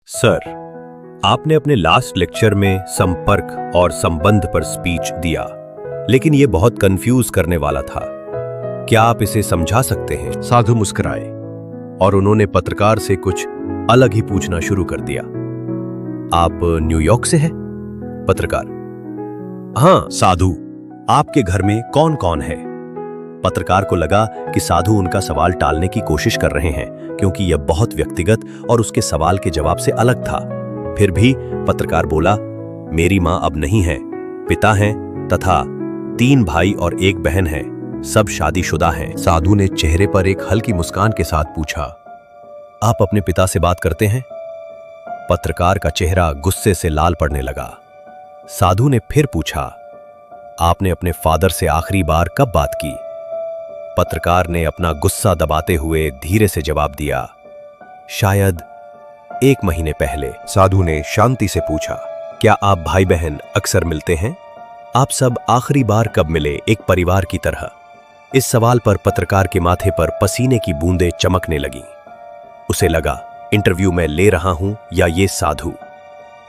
Sir, आपने अपने last lecture में संपर्क और संबंध पर स्पीच दिया, लेकिन यह बहुत कंफ्यूज करने वाला था। क्या आप इसे समझा सकते हैं? साधु मुस्कुराए और उन्होंने पत्रकार से कुछ अलग ही पूछना शुरू कर दिया। आप न्यूयॉर्क से हैं? पत्रकार: हाँ। साधु: आपके घर में कौन कौन है? पत्रकार को लगा कि साधु उनका सवाल टालने की कोशिश कर रहे हैं, क्योंकि यह बहुत व्यक्तिगत और उसके सवाल के जवाब से अलग था। फिर भी पत्रकार बोला, मेरी मां अब नहीं है, पिता हैं तथा 3 भाई और 1 बहन है, सब शादीशुदा हैं। साधु ने चेहरे पर एक हल्की मुस्कान के साथ पूछा, आप अपने पिता से बात करते हैं? पत्रकार का चेहरा गुस्से से लाल पड़ने लगा। साधु ने फिर पूछा, आपने अपने फादर से आखिरी बार कब बात की? पत्रकार ने अपना गुस्सा दबाते हुए धीरे से जवाब दिया, शायद 1 महीने पहले। साधु ने शांति से पूछा, क्या आप भाई बहन अक्सर मिलते हैं? आप सब आखिरी बार कब मिले एक परिवार की तरह? इस सवाल पर पत्रकार के माथे पर पसीने की बूंदें चमकने लगीं। उसे लगा, इंटरव्यू में ले रहा हूं या ये साधु?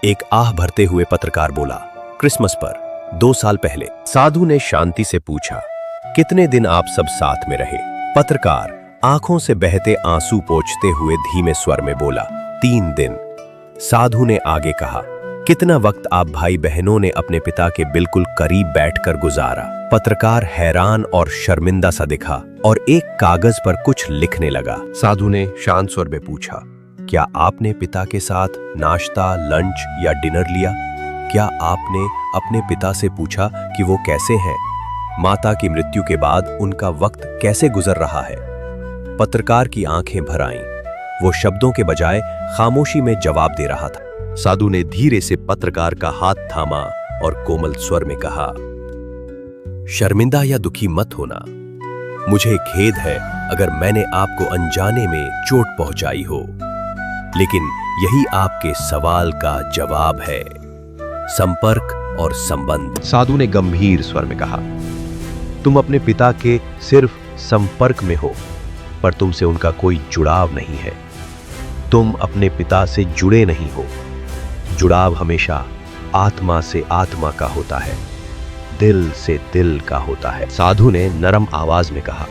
एक आह भरते हुए पत्रकार बोला, क्रिसमस पर 2 साल पहले। साधु ने शांति से पूछा, कितने दिन आप सब साथ में रहे? पत्रकार आंखों से बहते आंसू पोंछते हुए धीमे स्वर में बोला, 3 दिन। साधु ने आगे कहा, कितना वक्त आप भाई बहनों ने अपने पिता के बिल्कुल करीब बैठकर गुजारा? पत्रकार हैरान और शर्मिंदा सा दिखा और एक कागज पर कुछ लिखने लगा। साधु ने शांत स्वर में पूछा, क्या आपने पिता के साथ नाश्ता, लंच या डिनर लिया? क्या आपने अपने पिता से पूछा कि वो कैसे हैं? माता की मृत्यु के बाद उनका वक्त कैसे गुजर रहा है? पत्रकार की आंखें भर आईं। वो शब्दों के बजाय खामोशी में जवाब दे रहा था। साधु ने धीरे से पत्रकार का हाथ थामा और कोमल स्वर में कहा, शर्मिंदा या दुखी मत होना। मुझे खेद है अगर मैंने आपको अनजाने में चोट पहुंचाई हो, लेकिन यही आपके सवाल का जवाब है, संपर्क और संबंध। साधु ने गंभीर स्वर में कहा, तुम अपने पिता के सिर्फ संपर्क में हो, पर तुमसे उनका कोई जुड़ाव नहीं है। तुम अपने पिता से जुड़े नहीं हो। जुड़ाव हमेशा आत्मा से आत्मा का होता है, दिल से दिल का होता है। साधु ने नरम आवाज में कहा,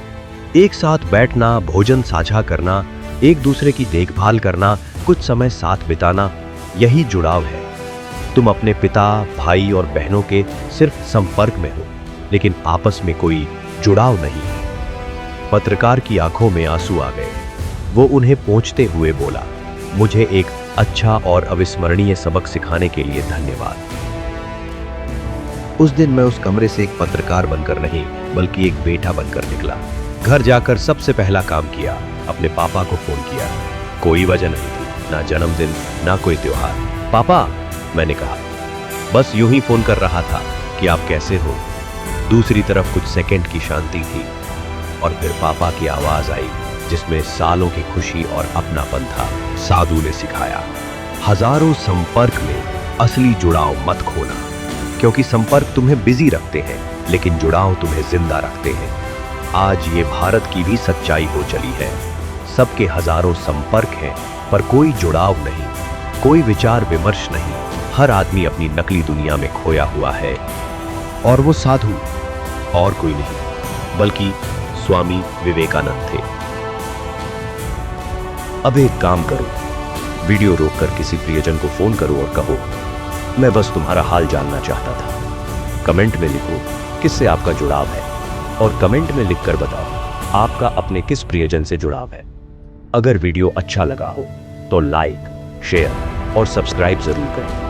एक साथ बैठना, भोजन साझा करना, एक दूसरे की देखभाल करना, कुछ समय साथ बिताना, यही जुड़ाव है। तुम अपने पिता, भाई और बहनों के सिर्फ संपर्क में हो, लेकिन आपस में कोई जुड़ाव नहीं है। पत्रकार की आंखों में आंसू आ गए। वो उन्हें पोंछते हुए बोला, मुझे एक अच्छा और अविस्मरणीय सबक सिखाने के लिए धन्यवाद। उस दिन मैं उस कमरे से एक पत्रकार बनकर नहीं, बल्कि एक बेटा बनकर निकला। घर जाकर सबसे पहला काम किया, अपने पापा को फोन किया। कोई वजह नहीं थी, ना जन्मदिन, ना कोई त्योहार। पापा, मैंने कहा, बस यूं ही फोन कर रहा था कि आप कैसे हो। दूसरी तरफ कुछ सेकंड की शांति थी और फिर पापा की आवाज आई, जिसमें सालों की खुशी और अपनापन था। साधु ने सिखाया, हजारों संपर्क में असली जुड़ाव मत खोना, क्योंकि संपर्क तुम्हें बिजी रखते हैं, लेकिन जुड़ाव तुम्हें जिंदा रखते हैं। आज ये भारत की भी सच्चाई हो चली है। सबके हजारों संपर्क हैं, पर कोई जुड़ाव नहीं, कोई विचार विमर्श नहीं। हर आदमी अपनी नकली दुनिया में खोया हुआ है। और वो साधु और कोई नहीं, बल्कि स्वामी विवेकानंद थे। अब एक काम करो, वीडियो रोककर किसी प्रियजन को फोन करो और कहो, मैं बस तुम्हारा हाल जानना चाहता था। कमेंट में लिखो किससे आपका जुड़ाव है, और कमेंट में लिखकर बताओ आपका अपने किस प्रियजन से जुड़ाव है। अगर वीडियो अच्छा लगा हो तो लाइक, शेयर और सब्सक्राइब जरूर करें।